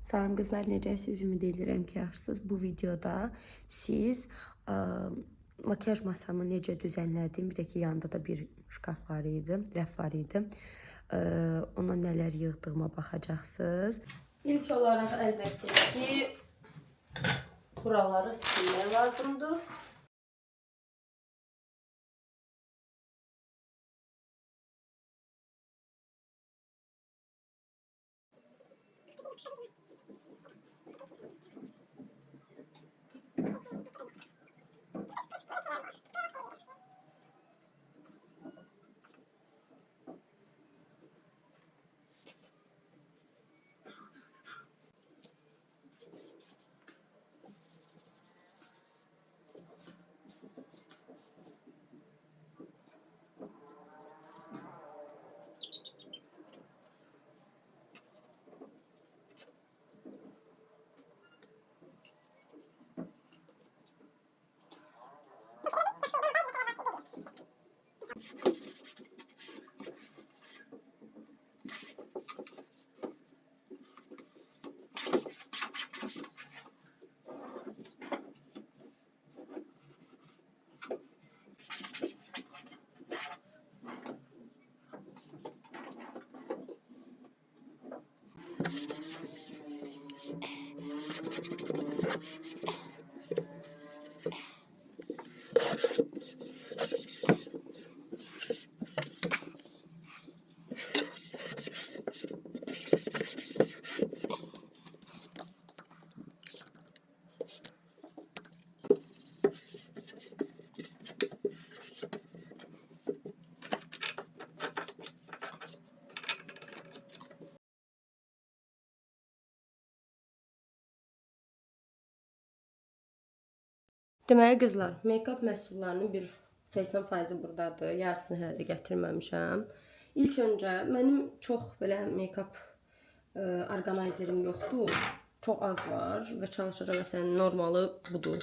Salam qızlar, necəsiz? Ümid edirəm ki, yaxşısınız. Bu videoda siz makyaj masamı necə düzənlədim, bir də ki, yanında da bir şkaf var idi, rəf var idi. Ona nələr yığdığıma baxacaqsınız. İlk olaraq əlbəttə ki, buraları silmək lazımdır. Deməli qızlar, make-up məhsullarının bir 80% buradadır. Yarısını hələ də gətirməmişəm. İlk öncə mənim çox belə make-up orqanayzerim yoxdur. Çox az var və çalışacağam, məsələn, normalı budur.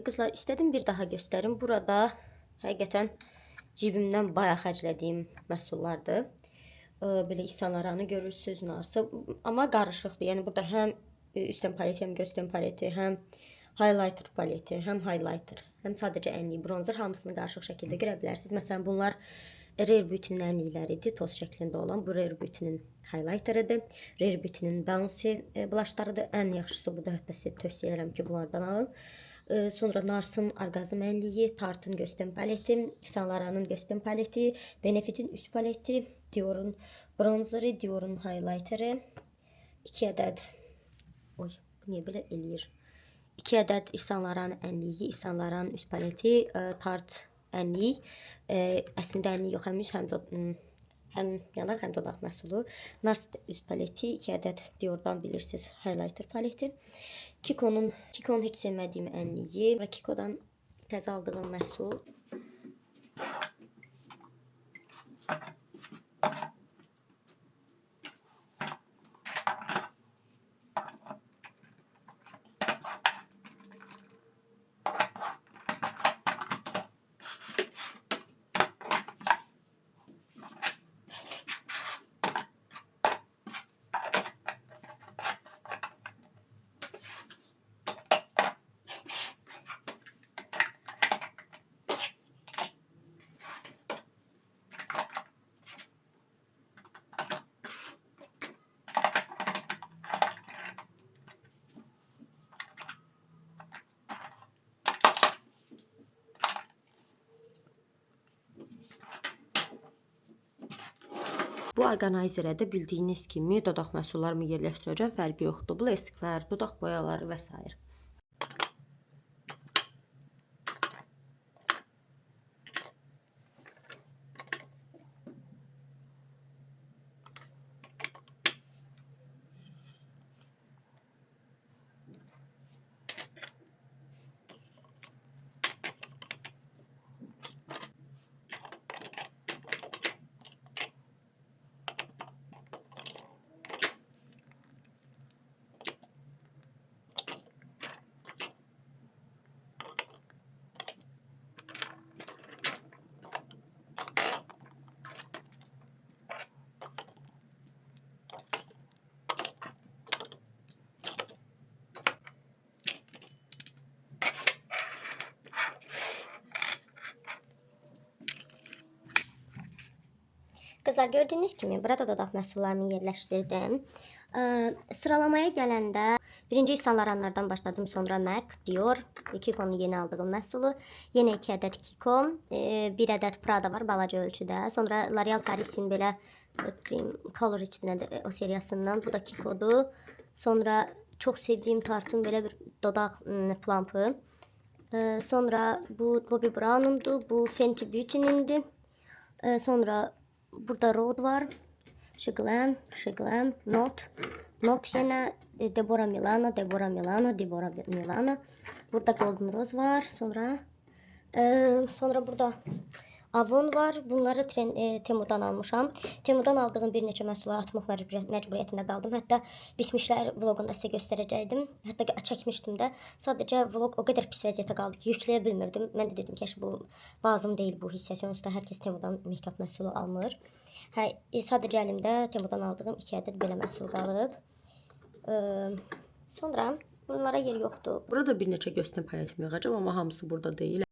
Kızlar, istedim bir daha gösterim. Burada həqiqətən cibimdən bayağı xərclədiyim məhsullardır. Belə İhsan görürsünüz narsı. Amma qarışıqdır. Yəni burada həm üstün paleti, həm göstərin paleti, həm highlighter paleti, həm highlighter, həm sadəcə ənlik, bronzer hamısını qarışıq şəkildə görə bilərsiniz. Məsələn, bunlar Rare Beauty-nin ənlikləridir, toz şəklində olan. Bu Rare Beauty-nin highlighterıdır. Rare Beauty-nin bouncy blushlarıdır. Ən yaxşısı budur. Hətta sizə tövsiyə edirəm ki, bunlardan alın. Sonra Nars'ın Orgazm ənliyi, Tarte'ın göstərin paleti, Yves Saint Laurent'ın göstərin paleti, Benefit'in üst paleti, Dior'un bronzeri, Dior'un highlighteri, 2 ədəd, oy, bu niyə belə eləyir? 2 ədəd Yves Saint Laurent ənliyi, Yves Saint Laurent üst paleti, Tarte ənlik, əslində ənlik yox, həm yanaq, həm dodaq məhsulu. Nars üst paleti, 2 ədəd Dior'dan bilirsiniz, highlighter paleti. Kiko'nun heç sevmədiyim ənliyi. Kiko'dan təzə aldığım məhsul. Bu orqanizerə də bildiyiniz kimi dodaq məhsullarımı yerləşdirəcəm, fərqi yoxdur. Bu esklər, dodaq boyaları və s. Kızlar, gördüğünüz kimi burada dodaq məhsullarımı yerləşdirdim. Sıralamaya gələndə birinci Yves Saint Laurent'lardan başladım, sonra MAC, Dior, Kiko'nun yeni aldığım məhsulu, yenə 2 ədəd Kiko, 1 ədəd Prada var balaca ölçüdə, sonra L'Oreal Paris'in belə Cream Color içində o seriyasından, bu da Kiko'dur. Sonra çox sevdiyim Tarte'ın belə bir dodaq plumpı. Sonra bu Bobbi Brown'undur, bu Fenty Beauty'nindir. Sonra burada Rode var, Glam, Not yine Deborah Milano. Burada Golden Rose var. Sonra burada Avon var. Bunları Temu'dan almışam. Temu'dan aldığım bir neçə məhsulu atmaq məcburiyyətində qaldım. Hətta bitmişlər vlogunda sizə göstərəcəkdim. Hətta çəkmişdim də. Sadəcə vlog o qədər pis vəziyyətə qaldı ki, yükləyə bilmirdim. Mən də dedim ki, bu lazım deyil bu hissəsi. Onsuz da hər kəs Temu'dan make-up məhsulu almır. Sadəcə əlimdə Temu'dan aldığım 2 ədəd belə məhsul qalıb. Sonra bunlara yer yoxdur. Burada bir neçə göstərin paletimi yığacağam, amma hamısı burada deyil.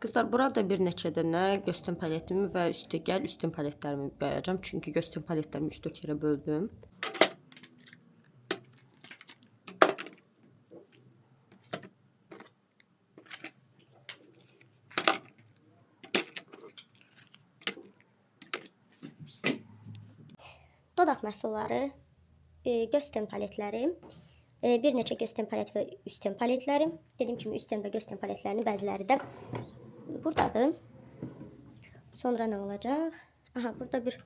Kızlar, burada bir neçə dənə göstərin paletimi və üstəgəl üstün paletlərimi qoyacağam. Çünki göstərin paletlərimi 3-4 yerə böldüm. Dodaq məhsulları, göstərin paletləri, bir neçə göstərin palet və üstün paletləri. Dediyim kimi üstün və göstərin paletlərinin bəziləri də buradadır. Sonra nə olacaq? Aha, burada bir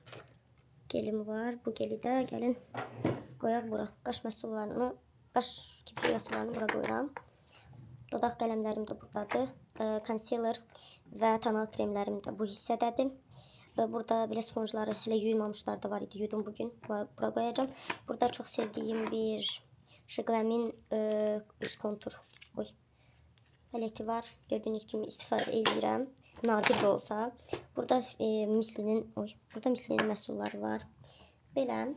gelim var. Bu geli də gəlin qoyaq bura. Qaş məhsullarını, qaş kiprik məhsullarını bura qoyuram. Dodaq qələmlərim də buradadır. Concealer və tonal kremlərim də bu hissədədir. Burada belə sponjları hələ yuyulmamışlar da var idi. Yudum bugün. Bura koyacağım. Burada çok sevdiğim bir Şıqləmin üst kontur paleti var. Gördüğünüz gibi istifadə edirəm. Nadir de olsa. Burada mislinin məhsulları var. Belə.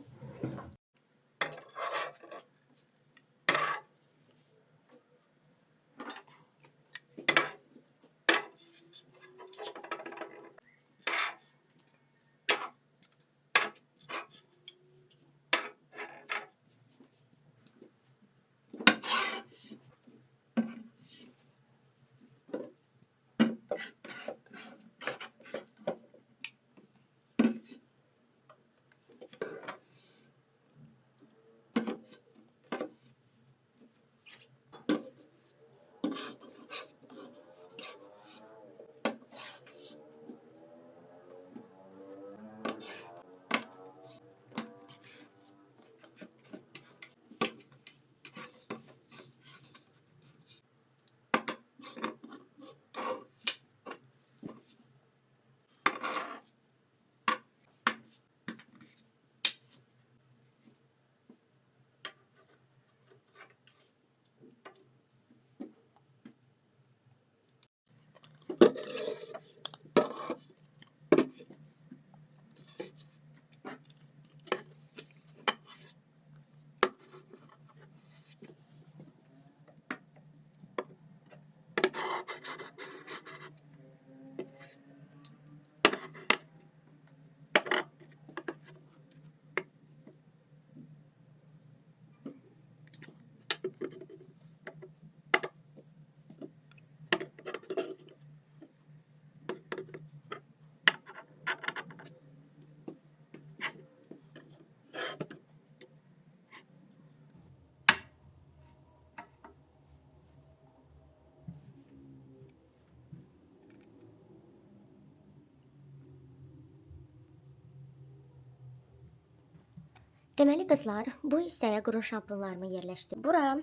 Deməli qızlar, bu hissəyə quru şampunlarımı yerləşdirdim. Bura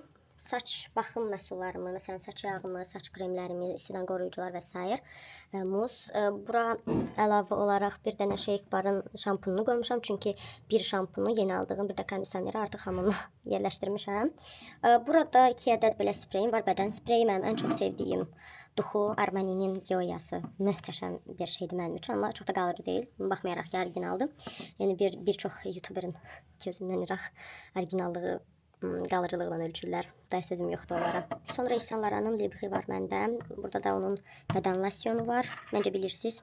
saç baxım məhsullarımı, məsələn saç yağımı, saç kremlərimi, istidən qoruyucular və s. Muz. Bura əlavə olaraq bir dənə Shake Bar'ın şampununu qoymuşam. Çünki bir şampunu yeni aldığım, bir də kondisioneri artıq hamama yerləşdirmişəm. Burada 2 ədəd belə spreyim var. Bədən spreyi mənim ən çox sevdiyim Duxu Armani'nin Gioyası. Möhtəşəm bir şeydir mənim üçün, amma çox da qalıcı deyil. Baxmayaraq ki, orijinaldır. Yəni bir çox YouTuber'ın gözündən iraq orijinallığı qalıcılığından ölçürlər. Daha sözüm yoxdur onlara. Sonra İhsan Laranın Libri var məndə. Burada da onun bədən losyonu var. Məncə bilirsiniz.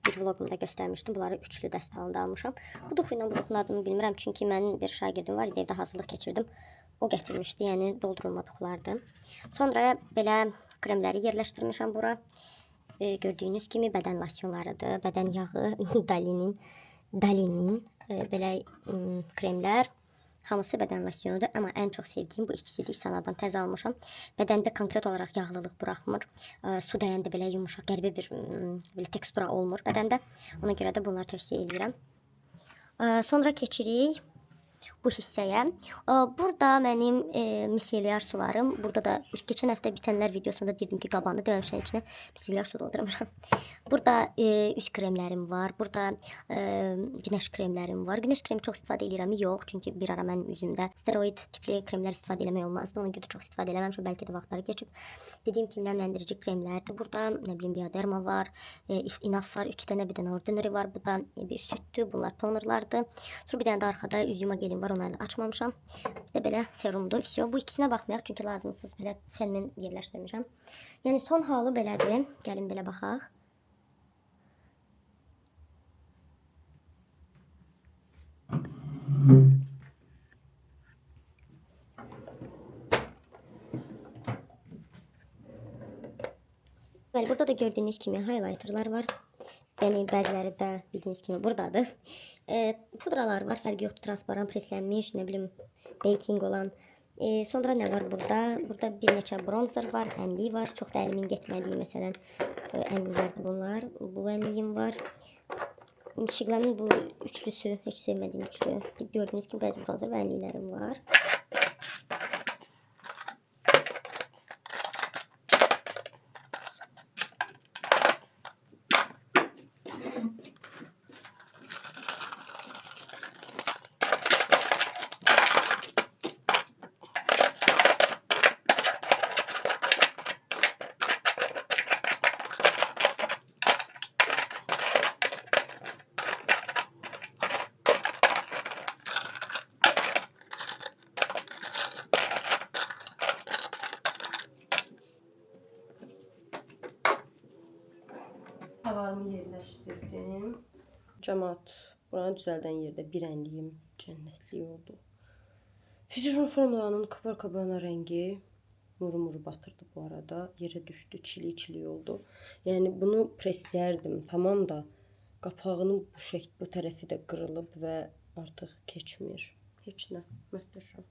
Bir vlogumda göstərmişdim. Bunları üçlü dəst halında almışam. Bu Duxu ilə bu Duxunun adını bilmirəm. Çünki mənim bir şagirdim var idi, evdə hazırlıq keçirdim. O gətirmişdi, yəni doldurulma Duxulardı. Sonra belə kremləri yerləşdirmişəm bura. Gördüyünüz kimi bədən losyonlarıdır. Bədən yağı Dalinin belə kremlər. Hamısı bədən losyonudur, amma ən çox sevdiyim bu ikisidir. İhsanadan təzə almışam. Bədəndə konkret olaraq yağlılıq buraxmır. Su dəyəndə belə yumuşaq, qəribə bir belə tekstura olmur bədəndə. Ona görə də bunları tövsiyə edirəm. Sonra keçirik bu hissəyə. Burada mənim miselyar sularım. Burada da geçen həftə bitənlər videosunda dedim ki, qabanı deməmişəm, içinə miselyar su doldurmuşam. Burada üz kremlərim var. Burada günəş kremlərim var. Günəş kremi çox istifadə edirəm, yox. Çünki bir ara mənim üzümdə steroid tipli kremlər istifadə eləmək olmazdı. Ona görə çox istifadə eləməmişəm. Bəlkə də vaxtları keçib. Dediyim kimi nəmləndirici kremlərdir. Burada nə bilim Bioderma var, Enough var, 3 dənə, bir dənə Ordinary var. Bu da bir süddür. Bunlar tonerlardır. Sonra bir dənə də arxada üzüma gelin var. Onu hələ açmamışam. Bir də belə serumdur. Bu ikisinə baxmayaq, çünki lazımsız belə fenomen yerləşdirmişəm. Yəni son halı belədir. Gəlin belə baxaq. Bəli, burada da gördüyünüz kimi highlighterlar var. Yəni bəziləri də bildiyiniz kimi buradadır. Pudralar var, fərqi yoxdur, transparan, preslənmiş, nə bilim, baking olan. Sonra nə var burada? Burada bir neçə bronzer var, ənliyi var. Çox da əlimin getmədiyi, məsələn, ənlilərdir bunlar. Bu ənliyim var. Şıqləmin bu üçlüsü, heç sevmədiyim üçlü. Gördüyünüz kimi bəzi bronzer və ənliklərim var. gətirdim. Cəmat, buranı düzəldən yerdə bir ənliyim, cənnətlik oldu. Füzyon formulanın kabar-kabana rəngi muru batırdı bu arada. Yerə düşdü, çili oldu. Yəni bunu presləyərdim, tamam da qapağının bu tərəfi də qırılıb və artıq keçmir. Heç nə, möhtəşəm.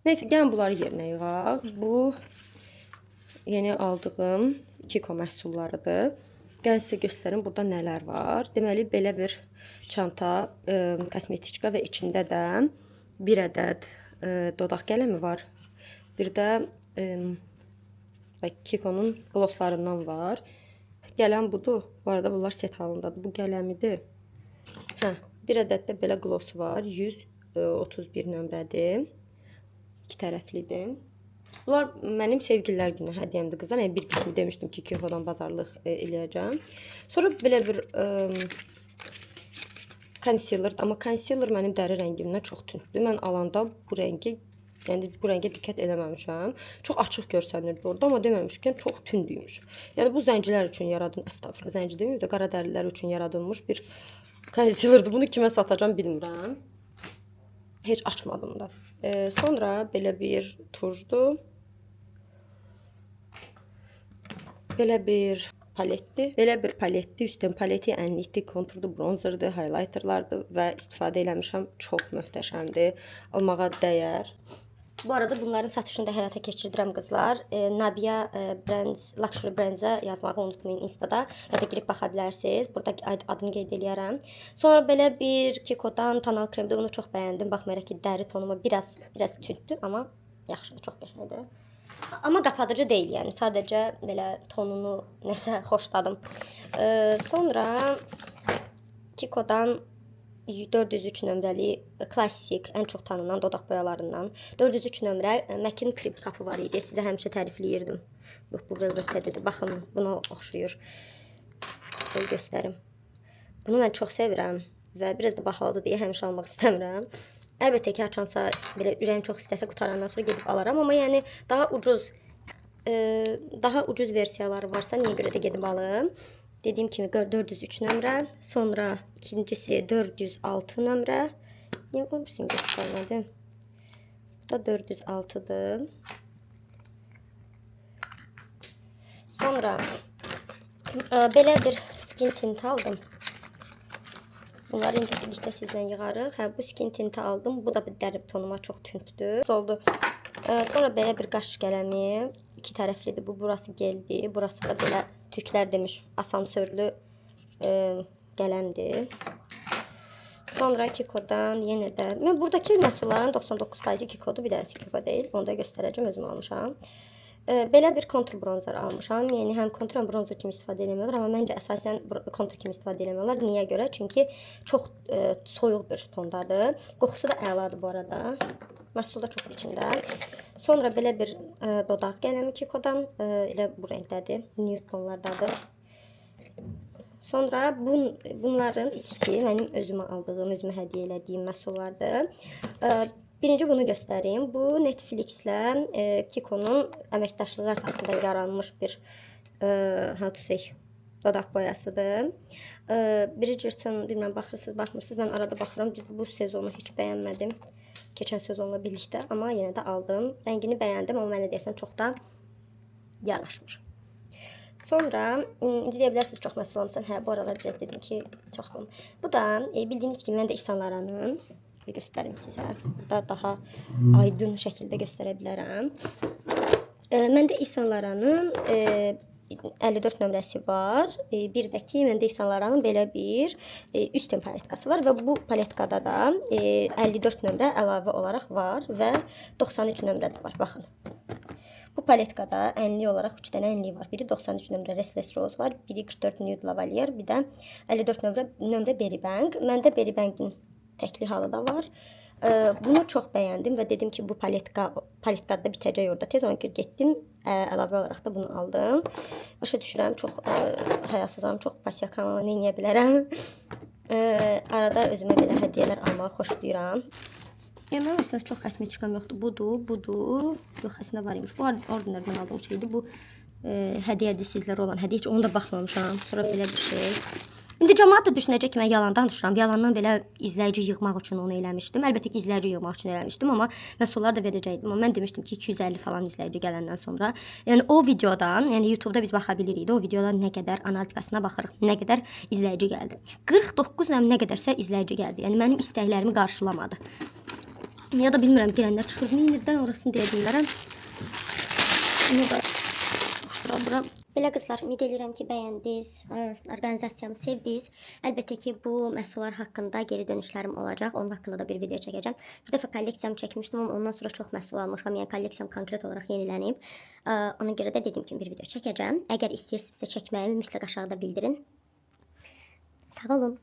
Neyse, gəlin bunları yerinə yığaq. Bu yeni aldığım Kiko məhsullarıdır. Gəlin sizə göstərim burada nələr var. Deməli, belə bir çanta, kosmetiçka və içində də bir ədəd dodaq qələmi var. Bir də Kiko'nun glosslarından var. Gələn budur. Bu arada bunlar set halındadır. Bu qələmidir. Bir ədəd də belə glossu var. 131 nömrədir. İki tərəflidir. Bunlar mənim sevgililər günü hədiyyəmdir qızlar. Yəni bir qismi demişdim ki, Kiko'dan bazarlıq eləyəcəm. Sonra belə bir concealer, amma concealer mənim dəri rəngimdən çox tündür. Mən alanda bu rəngi, yəni bu rəngə diqqət eləməmişəm. Çox açıq görsənirdi orada, amma deməmişkən çox tündüymüş. Yəni bu zəncilər üçün yaradılmış, əstəğfurullah, zənci deməyim də qara dərilər üçün yaradılmış bir concealerdir. Bunu kimə satacağam bilmirəm. Heç açmadım da. Sonra belə bir turşdur. Belə bir paletdir. Belə bir paletdir. Üstdən paleti ənlikdir, konturdur, bronzerdir, highlighterlardır və istifadə eləmişəm. Çox möhtəşəmdir. Almağa dəyər. Bu arada bunların satışını da həyata keçirdirəm qızlar. Nabia Brands, Luxury Brands-ə yazmağı unutmayın Instada. Ya da girib baxa bilərsiniz. Burada adını qeyd eləyərəm. Sonra belə bir Kiko'dan tonal kremdir. Bunu çox bəyəndim. Baxmayaraq ki, dəri tonuma biraz tündür, amma yaxşıdır, çox qəşəngdir. Amma qapadıcı deyil, yəni sadəcə belə tonunu nəsə xoşladım. Sonra Kiko'dan 403 nömrəli klassik, ən çox tanınan dodaq boyalarından 403 nömrə MAC-in krip kapı var idi. Sizə həmişə tərifləyirdim. Yox, bu velvetədir. Baxın, buna oxşuyur. Belə göstərim. Bunu mən çox sevirəm və biraz da bahalıdır deyə həmişə almaq istəmirəm. Əlbəttə ki, açansa belə ürəyim çox istəsə qutarandan sonra gedib alaram, amma yəni daha ucuz versiyaları varsa niyə görə də gedib alım? Dediyim kimi 403 nömrə, sonra ikincisi 406 nömrə. Niyə qoymuşsun göstərmədim? Bu da 406-dır. Sonra belə bir skin tint aldım. Bunları indi birlikdə sizlə yığarıq. Bu skin tinti aldım. Bu da bir dəri tonuma çox tündür. Oldu. Sonra belə bir qaş qələmi. İki tərəflidir. Bu burası geldi. Burası da belə türklər demiş asansörlü qələmdir. Sonra Kiko'dan yenə də mən buradakı məhsulların 99% Kiko'dur. Bir dənəsi Kiko deyil. Onu da göstərəcəm, özüm almışam. Belə bir kontur bronzer almışam. Yəni həm kontur həm bronzer kimi istifadə eləmirlər, amma məncə əsasən kontur kimi istifadə eləmirlər. Niyə görə? Çünki çox soyuq bir tondadır. Qoxusu da əladır bu arada. Məhsul da çox içində. Sonra belə bir dodaq qələmi Kiko'dan, elə bu rəngdədir, nude tonlardadır. Sonra bunların ikisi mənim özümə aldığım, özümə hədiyyə elədiyim məhsullardır. Birinci bunu göstəreyim. Bu Netflix-lə Kiko'nun əməkdaşlığı əsasında yaranmış bir dodaq boyasıdır. Bridgerton, bilməm baxırsınız, baxmırsınız. Mən arada baxıram. Bu sezonu heç bəyənmədim. Keçən sezonla birlikdə, amma yenə də aldım. Rəngini bəyəndim, amma mənə deyəsən çox da yanaşmır. Sonra indi deyə bilərsiniz çox məhsul almışsan. Bu aralar biraz dedim ki, çoxum. Bu da bildiyiniz kimi mən də İhsan Laranın göstərim sizə. Burada daha aydın şəkildə göstərə bilərəm. Məndə İhsan Laranın 54 nömrəsi var. Bir də ki, məndə İhsan Laranın belə bir üstün paletkası var və bu paletkada da 54 nömrə əlavə olaraq var və 93 nömrə də var. Baxın. Bu paletkada ənli olaraq 3 dənə ənli var. Biri 93 nömrə Restless Rose var, biri 44 Nude Lavalier, bir də 54 nömrə Berry Bang. Məndə Berry Bang'in təkli halı da var. Bunu çox bəyəndim və dedim ki, bu paletkada bitəcək orada. Tez ona getdim, əlavə olaraq da bunu aldım. Başa düşürəm, çox həyasızam, çox pasiyakamam, nə edə bilərəm. Arada özümə belə hədiyyələr almağı xoşlayıram. Mənim əslində çox kosmetikam yoxdur. Budur. Yox, əslində var imiş. Bu ordinardan aldığım şeydir. Bu hədiyyədir sizlərə olan hədiyyə. Onu da baxmamışam. Sonra belə bir şey. İndi cəmaət də düşünəcək ki, mən yalan danışıram. Yalandan belə izləyici yığmaq üçün onu eləmişdim. Əlbəttə ki, izləyici yığmaq üçün eləmişdim, amma məhsullar da verəcəkdim. Amma mən demişdim ki, 250 falan izləyici gələndən sonra, yəni o videodan, yəni YouTube-da biz baxa bilirik də, o videodan nə qədər analitikasına baxırıq, nə qədər izləyici gəldi. 49 nə qədərsə izləyici gəldi. Yəni mənim istəklərimi qarşılamadı. Ya da bilmirəm, gələnlər çıxır. Minirdən orasını deyə bilmərəm. Bunu da bura. Belə qızlar, ümid edirəm ki, bəyəndiniz, orqanizasiyamı sevdiniz. Əlbəttə ki, bu məhsullar haqqında geri dönüşlərim olacaq. Onun haqqında da bir video çəkəcəm. Bir dəfə kolleksiyamı çəkmişdim, amma ondan sonra çox məhsul almışam. Yəni kolleksiyam konkret olaraq yenilənib. Ona görə də dediyim kimi bir video çəkəcəm. Əgər istəyirsinizsə çəkməyimi mütləq aşağıda bildirin. Sağ olun.